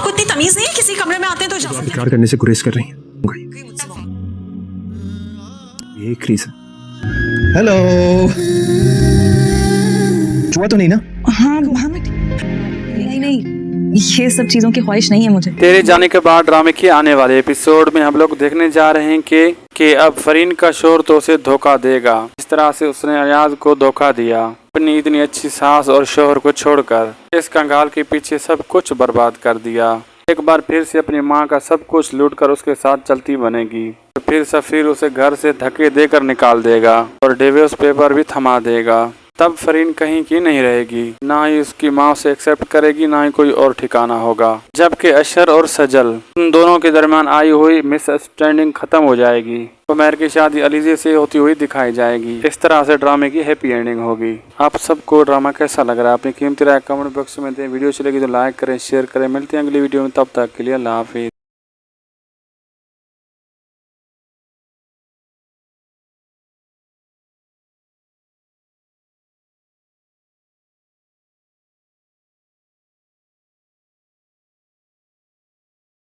आपको इतनी तमीज नहीं है? किसी कमरे में आते हैं तो इजाजत प्यार करने से गुरेज कर रही हैं। ये एक रीजन। हेलो, छुआ तो नहीं ना? हाँ नहीं, ये सब चीजों की ख्वाहिश नहीं है मुझे। तेरे जाने के बाद ड्रामे के आने वाले एपिसोड में हम लोग देखने जा रहे हैं कि अब फरीन का शोहर तो उसे धोखा देगा। इस तरह से उसने अयाज को धोखा दिया, अपनी इतनी अच्छी सास और शोहर को छोड़कर इस कंगाल के पीछे सब कुछ बर्बाद कर दिया। एक बार फिर से अपनी माँ का सब कुछ लूट कर उसके साथ चलती बनेगी। फिर सफीर उसे घर से धक्के देकर निकाल देगा और डिवोर्स पेपर भी थमा देगा। तब फरीन कहीं की नहीं रहेगी, ना ही उसकी माँ उसे एक्सेप्ट करेगी, ना ही कोई और ठिकाना होगा। जबकि अशर और सजल उन दोनों के दरमियान आई हुई मिसअंडरस्टैंडिंग खत्म हो जाएगी। उमर की शादी अलीजे से होती हुई दिखाई जाएगी। इस तरह से ड्रामे की हैप्पी एंडिंग होगी। आप सबको ड्रामा कैसा लग रहा है अपनी कीमती राय कमेंट बॉक्स में दें। वीडियो चलेगी तो लाइक करें, शेयर करें। मिलते हैं अगली वीडियो में, तब तक के लिए अल्लाह हाफिज।